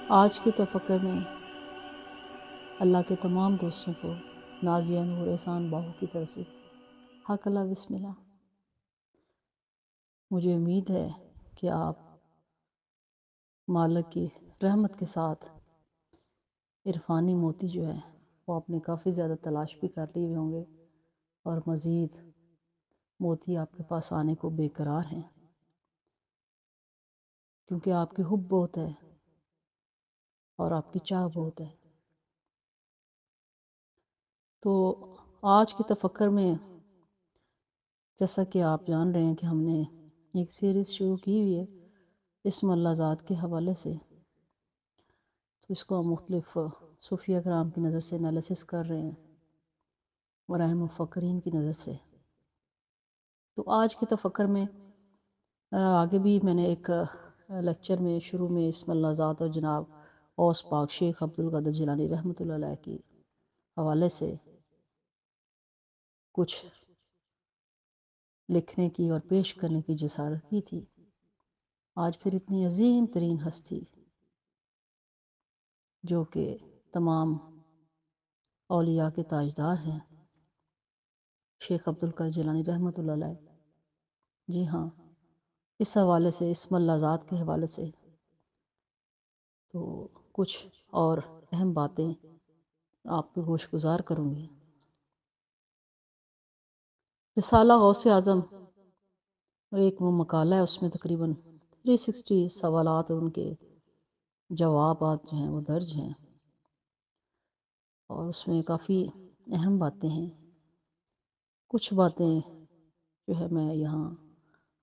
آج کے تفکر میں اللہ کے تمام دوستوں کو نازیہ نور احسان باہو کی طرف سے حق اللہ بسم اللہ۔ مجھے امید ہے کہ آپ مالک کی رحمت کے ساتھ عرفانی موتی جو ہے وہ آپ نے کافی زیادہ تلاش بھی کر لیے ہوں گے، اور مزید موتی آپ کے پاس آنے کو بے قرار ہیں، کیونکہ آپ کی حب بہت ہے اور آپ کی چاہ بہت ہے۔ تو آج کے تفکر میں جیسا کہ آپ جان رہے ہیں کہ ہم نے ایک سیریز شروع کی ہوئی ہے اسم اللہ ذات کے حوالے سے، تو اس کو ہم مختلف صوفیہ کرام کی نظر سے انالیسس کر رہے ہیں اور اہم مفکرین کی نظر سے۔ تو آج کے تفکر میں آگے بھی میں نے ایک لیکچر میں شروع میں اسم اللہ ذات اور جناب اوس پاک شیخ عبدالقادر جیلانی رحمۃ اللہ علیہ کی حوالے سے کچھ لکھنے کی اور پیش کرنے کی جسارت کی تھی۔ آج پھر اتنی عظیم ترین ہستی جو کہ تمام اولیاء کے تاجدار ہیں، شیخ عبدالقادر جیلانی رحمۃ اللہ علیہ، جی ہاں، اس حوالے سے اسم اللہ ذات کے حوالے سے تو کچھ اور اہم باتیں آپ کو گوش گزار کروں گی۔ رسالہ غوث اعظم ایک وہ مقالہ ہے، اس میں تقریباً 360 سوالات اور ان کے جوابات جو ہیں وہ درج ہیں، اور اس میں کافی اہم باتیں ہیں۔ کچھ باتیں جو ہے میں یہاں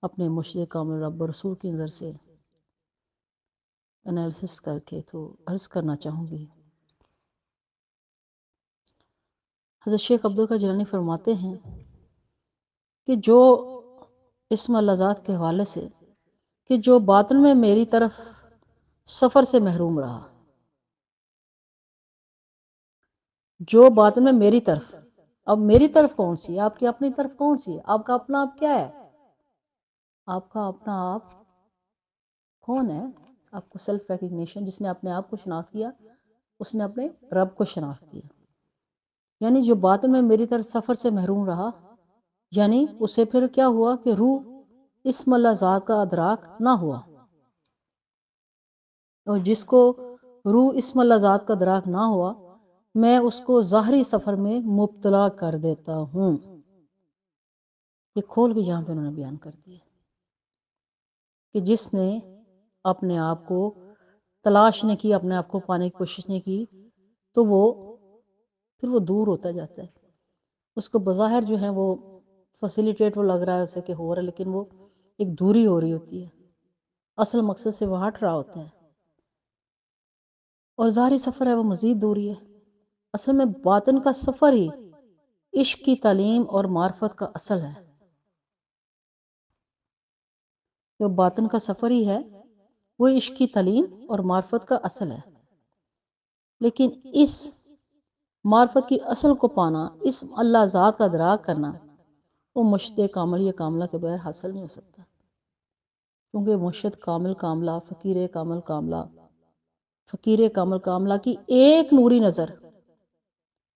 اپنے مرشد کامل رب رسول کی نظر سے انالیسس کر کے تو عرض کرنا چاہوں گی۔ حضرت شیخ عبدالقادر جیلانی فرماتے ہیں کہ جو اسم اللہ ذات کے حوالے سے کہ جو باطن میں میری طرف سفر سے محروم رہا، جو باطن میں میری طرف، اب میری طرف کون سی ہے؟ آپ کی اپنی طرف کون سی ہے؟ آپ کا اپنا آپ کیا ہے؟ آپ کا اپنا آپ کون ہے؟ آپ کو سیلف ریکگنیشن، جس نے اپنے آپ کو شناخت کیا اس نے اپنے رب کو شناخت کیا۔ یعنی جو باطن میں میری طرف سفر سے محروم رہا، یعنی اسے پھر کیا ہوا کہ روح اسم اللہ ذات کا ادراک نہ ہوا، اور جس کو روح اسم اللہ ذات کا ادراک نہ ہوا میں اس کو ظاہری سفر میں مبتلا کر دیتا ہوں۔ یہ کھول کے یہاں پہ انہوں نے بیان کر دیا کہ جس نے اپنے آپ کو تلاش نہیں کی، اپنے آپ کو پانے کی کوشش نہیں کی، تو پھر وہ دور ہوتا جاتا ہے۔ اس کو بظاہر جو ہے وہ فیسیلیٹیٹ وہ لگ رہا ہے اسے کہ ہو رہا ہے، لیکن وہ ایک دوری ہو رہی ہوتی ہے، اصل مقصد سے وہ ہٹ رہا ہوتا ہے، اور ظاہری سفر ہے وہ مزید دوری ہے۔ اصل میں باطن کا سفر ہی عشق کی تعلیم اور معرفت کا اصل ہے۔ جو باطن کا سفر ہی ہے وہ عشق کی تعلیم اور معرفت کا اصل ہے، لیکن اس معرفت کی اصل کو پانا، اس اللہ ذات کا ادراک کرنا، وہ مرشد کامل یا کاملہ کے بغیر حاصل نہیں ہو سکتا، کیونکہ مرشد کامل کاملہ، فقیر کامل کاملہ، فقیر کامل کاملہ کی ایک نوری نظر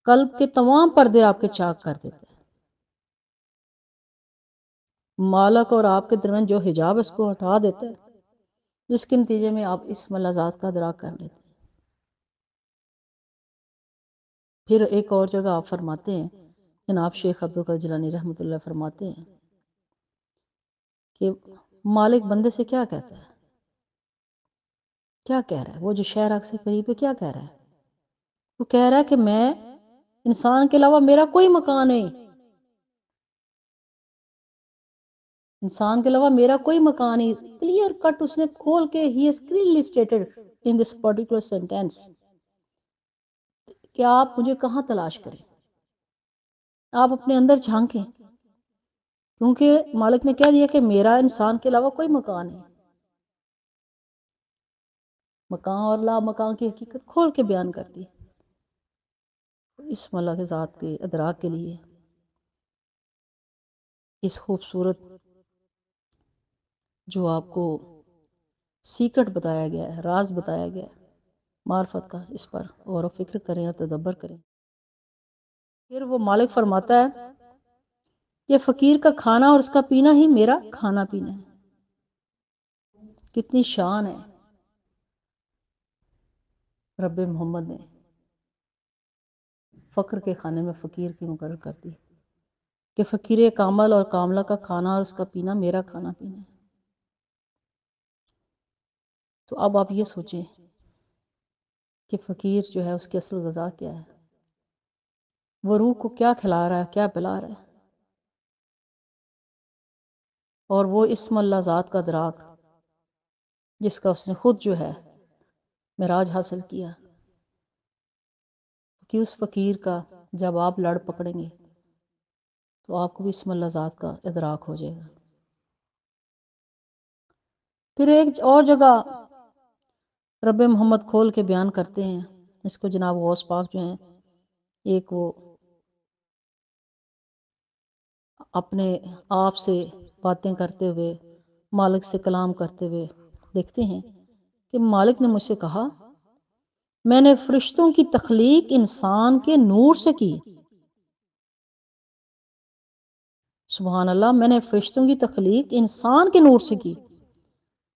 قلب کے تمام پردے آپ کے چاک کر دیتے ہیں۔ مالک اور آپ کے درمیان جو حجاب اس کو ہٹا دیتا ہے، جس کے نتیجے میں آپ اسم اللہ ذات کا ادراک کر لیتے ہیں۔ پھر ایک اور جگہ آپ فرماتے ہیں، جناب شیخ عبدالقادر جیلانی رحمۃ اللہ فرماتے ہیں کہ مالک بندے سے کیا کہتا ہے، کیا کہہ رہا ہے؟ وہ جو شہر حق سے قریب ہے کیا کہہ رہا ہے؟ وہ کہہ رہا ہے کہ میں انسان کے علاوہ میرا کوئی مکان نہیں، انسان کے علاوہ میرا کوئی مکان نہیں۔ کلیئر کٹ اس نے کھول کے ہی has clearly stated in this particular sentence کہ آپ مجھے کہاں تلاش کریں، آپ اپنے اندر جھانکیں، کیونکہ مالک نے کہہ دیا کہ میرا انسان کے علاوہ کوئی مکان نہیں۔ مکان اور لا مکان کی حقیقت کھول کے بیان کر دی۔ اس اللہ کے ذات کے ادراک کے لیے اس خوبصورت جو آپ کو سیکرٹ بتایا گیا ہے، راز بتایا گیا ہے، معرفت کا، اس پر غور و فکر کریں اور تدبر کریں۔ پھر وہ مالک فرماتا ہے کہ فقیر کا کھانا اور اس کا پینا ہی میرا کھانا پینا ہے۔ کتنی شان ہے رب محمد نے فقر کے کھانے میں فقیر کی مقرر کر دی کہ فقیر کامل اور کاملہ کا کھانا اور اس کا پینا میرا کھانا پینا ہے۔ تو اب آپ یہ سوچیں کہ فقیر جو ہے اس کی اصل غذا کیا ہے، وہ روح کو کیا کھلا رہا ہے، کیا پلا رہا ہے، اور وہ اسم اللہ ذات کا ادراک جس کا اس نے خود جو ہے معراج حاصل کیا، کہ اس فقیر کا جب آپ لڑ پکڑیں گے تو آپ کو بھی اسم اللہ ذات کا ادراک ہو جائے گا۔ پھر ایک اور جگہ رب محمد کھول کے بیان کرتے ہیں اس کو، جناب غوث پاک جو ہیں ایک وہ اپنے آپ سے باتیں کرتے ہوئے، مالک سے کلام کرتے ہوئے دیکھتے ہیں کہ مالک نے مجھ سے کہا میں نے فرشتوں کی تخلیق انسان کے نور سے کی۔ سبحان اللہ، میں نے فرشتوں کی تخلیق انسان کے نور سے کی،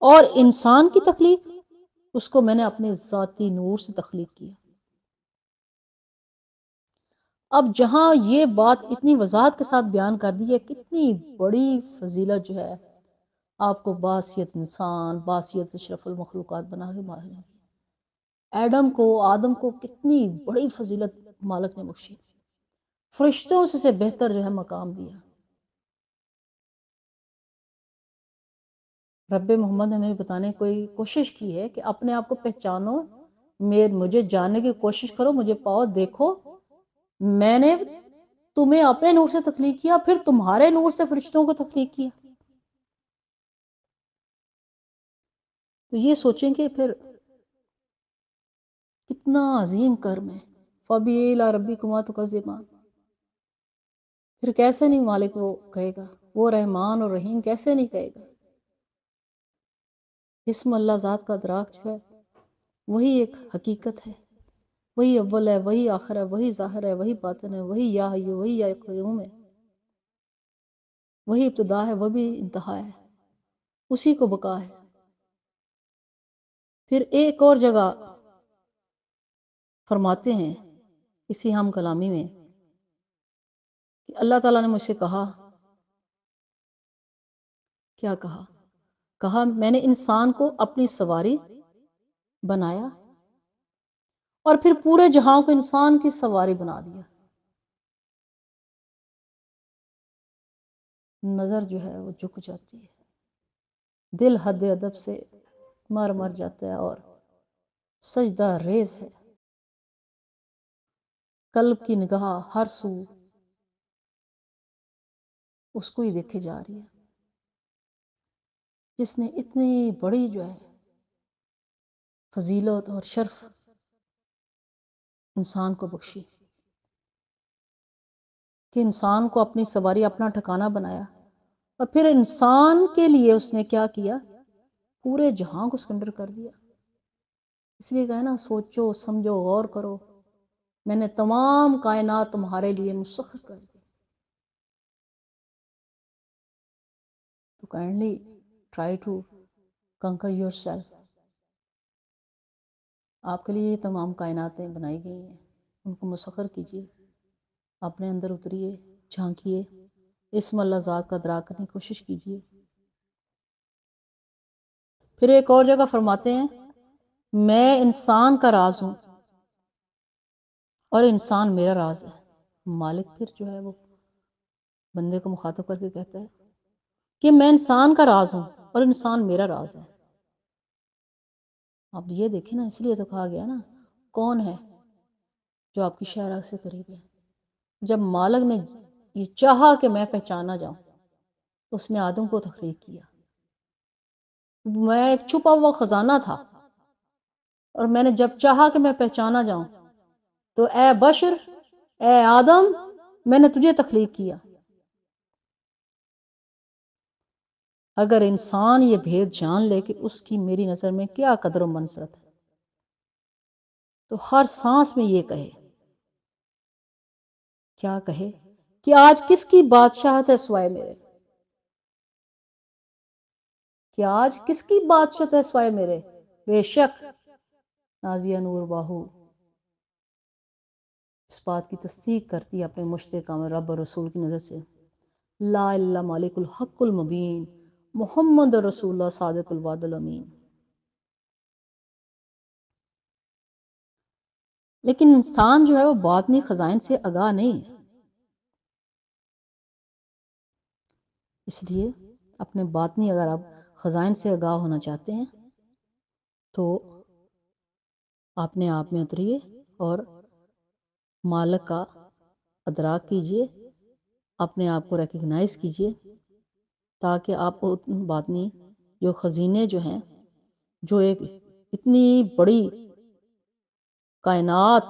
اور انسان کی تخلیق اس کو میں نے اپنے ذاتی نور سے تخلیق کیا۔ اب جہاں یہ بات اتنی وضاحت کے ساتھ بیان کر دی ہے، کتنی بڑی فضیلت جو ہے آپ کو باسیت انسان، باسیت اشرف المخلوقات بنا کے مارنے کی۔ آدم کو کتنی بڑی فضیلت مالک نے بخشی، فرشتوں سے بہتر جو ہے مقام دیا۔ رب محمد نے ہمیں بتانے کوئی کوشش کی ہے کہ اپنے آپ کو پہچانو، مجھے جاننے کی کوشش کرو، مجھے پاؤ، دیکھو میں نے تمہیں اپنے نور سے تخلیق کیا، پھر تمہارے نور سے فرشتوں کو تخلیق کیا۔ تو یہ سوچیں کہ پھر کتنا عظیم کرم ہے۔ فَبِإِلَىٰ رَبِّكُمَا تُكَذِّبَانِ، پھر کیسے نہیں مالک وہ کہے گا، وہ رحمان اور رحیم کیسے نہیں کہے گا۔ اسم اللہ ذات کا ادراک جو ہے وہی ایک حقیقت ہے، وہی اول ہے، وہی آخر ہے، وہی ظاہر ہے، وہی باطن ہے، وہی یا حی، وہی یا قیوم ہے، وہی ابتدا ہے، وہ بھی انتہا ہے، اسی کو بقا ہے۔ پھر ایک اور جگہ فرماتے ہیں اسی ہم کلامی میں کہ اللہ تعالیٰ نے مجھ سے کہا، کیا کہا؟ کہا میں نے انسان کو اپنی سواری بنایا اور پھر پورے جہاں کو انسان کی سواری بنا دیا۔ نظر جو ہے وہ جھک جاتی ہے، دل حد ادب سے مر جاتا ہے اور سجدہ ریز ہے، قلب کی نگاہ ہر سو اس کو ہی دیکھے جا رہی ہے جس نے اتنی بڑی جو ہے فضیلت اور شرف انسان کو بخشی، کہ انسان کو اپنی سواری، اپنا ٹھکانہ بنایا، اور پھر انسان کے لیے اس نے کیا کیا، پورے جہاں کو سرنڈر کر دیا۔ اس لیے کہا نا، سوچو سمجھو غور کرو، میں نے تمام کائنات تمہارے لیے مسخر کر دی۔ تو kindly try to conquer yourself, آپ کے لیے یہ تمام کائناتیں بنائی گئی ہیں، ان کو مسخر کیجیے، اپنے اندر اتریے، جھانکیے، اسم اللہ ذات کا ادراک کرنے کی کوشش کیجیے۔ پھر ایک اور جگہ فرماتے ہیں میں انسان کا راز ہوں اور انسان میرا راز ہے۔ مالک پھر جو ہے وہ بندے کو مخاطب کر کے کہتا ہے کہ میں انسان کا راز ہوں اور انسان میرا راز ہے۔ آپ یہ دیکھیں نا، اس لیے تو کہا گیا نا کون ہے جو آپ کی شہرہ سے قریب ہے۔ جب مالک نے یہ چاہا کہ میں پہچانا جاؤں، اس نے آدم کو تخلیق کیا۔ میں ایک چھپا ہوا خزانہ تھا، اور میں نے جب چاہا کہ میں پہچانا جاؤں تو اے بشر، اے آدم، میں نے تجھے تخلیق کیا۔ اگر انسان یہ بھید جان لے کہ اس کی میری نظر میں کیا قدر و منزلت ہے، تو ہر سانس میں یہ کہے، کیا کہے کہ آج کس کی بادشاہت ہے سوائے میرے، کہ آج کس کی بادشاہت ہے سوائے میرے، بے شک نازیہ نور باہو اس بات کی تصدیق کرتی ہے اپنے مشتاق کامل رب اور رسول کی نظر سے، لا الہ مالک الحق المبین محمد رسول اللہ صادق الوعد الامین۔ لیکن انسان جو ہے وہ باطنی خزائن سے آگاہ نہیں ہے، اس لیے اپنے باطنی اگر آپ خزائن سے آگاہ ہونا چاہتے ہیں تو اپنے آپ میں اتریے اور مالک کا ادراک کیجئے، اپنے آپ کو ریکگنائز کیجئے، تاکہ آپ باطنی جو خزینے جو ہیں، جو ایک اتنی بڑی کائنات،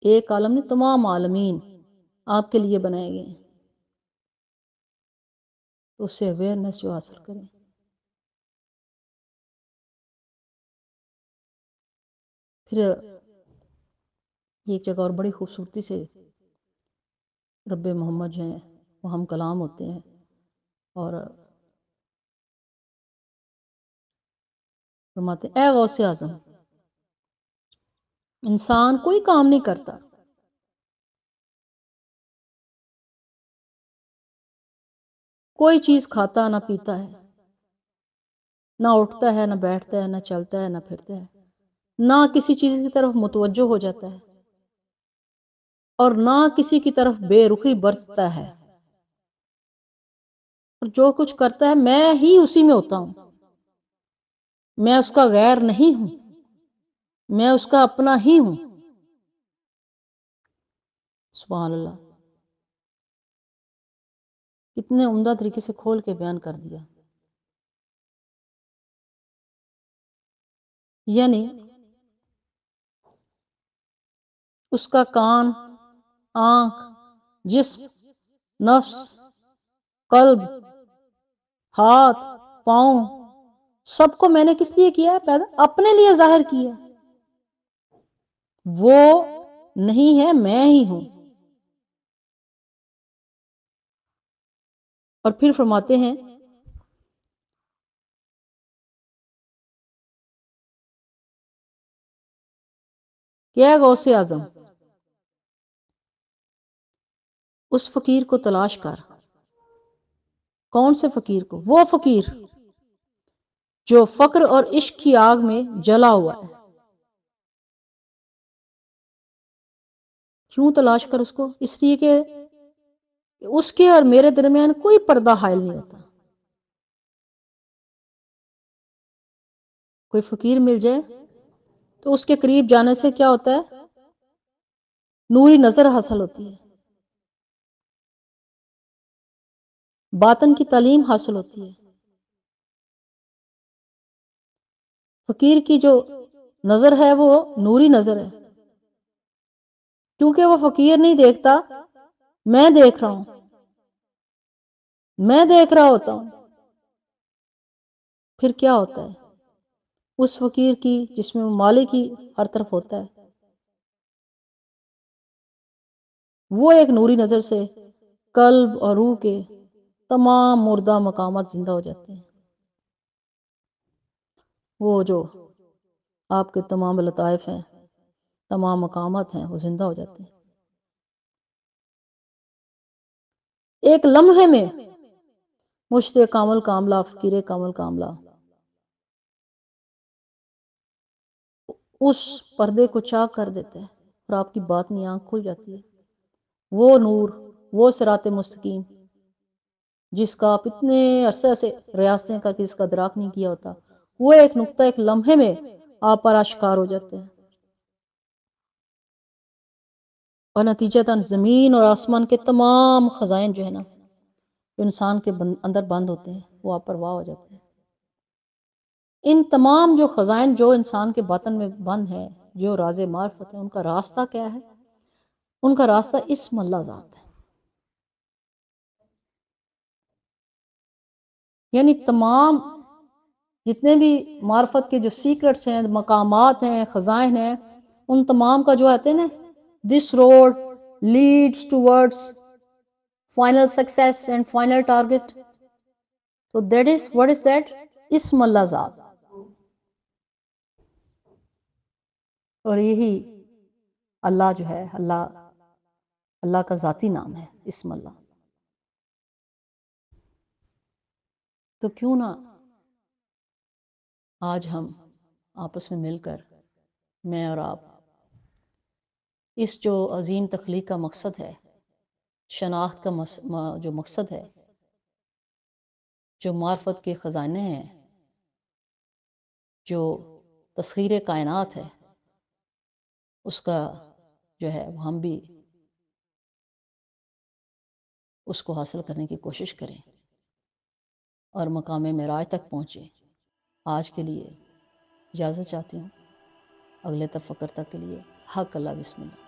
ایک عالم نے تمام عالمین آپ کے لیے بنائے گئے ہیں، تو اس سے اویئرنیس جو حاصل کریں۔ پھر ایک جگہ اور بڑی خوبصورتی سے رب محمد جو ہیں وہ ہم کلام ہوتے ہیں اور فرماتے ہیں، اے غوث اعظم، انسان کوئی کام نہیں کرتا، کوئی چیز کھاتا نہ پیتا ہے، نہ اٹھتا ہے نہ بیٹھتا ہے نہ چلتا ہے نہ پھرتا ہے، نہ کسی چیز کی طرف متوجہ ہو جاتا ہے اور نہ کسی کی طرف بے رخی برتتا ہے، اور جو کچھ کرتا ہے میں ہی اسی میں ہوتا ہوں، میں اس کا غیر نہیں ہوں، میں اس کا اپنا ہی ہوں۔ سبحان اللہ، کتنے عمدہ طریقے سے کھول کے بیان کر دیا۔ یعنی اس کا کان، آنکھ، جسم، نفس، قلب، ہاتھ، پاؤں، سب کو میں نے کس لیے کیا ہے پیدا؟ اپنے لیے ظاہر کیا ہے، وہ نہیں ہے، میں ہی ہوں۔ اور پھر فرماتے ہیں کہ اے غوث اعظم، اس فقیر کو تلاش کر۔ کون سے فقیر کو؟ وہ فقیر جو فقر اور عشق کی آگ میں جلا ہوا ہے۔ کیوں تلاش کر اس کو؟ اس لیے کہ اس کے اور میرے درمیان کوئی پردہ حائل نہیں ہوتا۔ کوئی فقیر مل جائے تو اس کے قریب جانے سے کیا ہوتا ہے؟ نوری نظر حاصل ہوتی ہے، باطن کی تعلیم حاصل ہوتی ہے۔ فقیر کی جو نظر ہے وہ نوری نظر ہے، کیونکہ وہ فقیر نہیں دیکھتا، میں دیکھ رہا ہوں، میں دیکھ رہا ہوتا ہوں۔ پھر کیا ہوتا ہے؟ اس فقیر کی جس میں مالک ہی ہر طرف ہوتا ہے، وہ ایک نوری نظر سے قلب اور روح کے تمام مردہ مقامات زندہ ہو جاتے ہیں۔ وہ جو آپ کے تمام لطائف ہیں، تمام مقامات ہیں، وہ زندہ ہو جاتے ہیں۔ ایک لمحے میں مشتاق کامل کاملہ، فقیر کامل کاملہ اس پردے کو چاک کر دیتے ہیں اور آپ کی باطنی آنکھ کھل جاتی ہے۔ وہ نور، وہ صراط مستقیم جس کا آپ اتنے عرصے سے ریاستیں کر کے اس کا ادراک نہیں کیا ہوتا، وہ ایک نقطہ ایک لمحے میں آپ پر آشکار ہو جاتے ہیں، اور نتیجتاً زمین اور آسمان کے تمام خزائن جو ہے نا، جو انسان کے اندر بند ہوتے ہیں، وہ آپ پر واہ ہو جاتے ہیں۔ ان تمام جو خزائن جو انسان کے باطن میں بند ہے، جو راز معرفت ہے، ان کا راستہ کیا ہے؟ ان کا راستہ اسم اللہ ذات ہے۔ یعنی تمام جتنے بھی معرفت کے جو سیکرٹس ہیں، مقامات ہیں، خزائن ہیں، ان تمام کا جو آتے ہیں نا، this road leads towards final success and final target. تو that is what is that? اسم اللہ ذات. اور یہی اللہ جو ہے، اللہ کا ذاتی نام ہے اسم اللہ. تو کیوں نہ آج ہم آپس میں مل کر، میں اور آپ، اس جو عظیم تخلیق کا مقصد ہے، شناخت کا جو مقصد ہے، جو معرفت کے خزانے ہیں، جو تسخیر کائنات ہے، اس کا جو ہے وہ ہم بھی اس کو حاصل کرنے کی کوشش کریں اور مقام معراج تک پہنچیں. آج کے لیے اجازت چاہتی ہوں. اگلے تفکر تک کے لیے حق اللہ، بسم اللہ.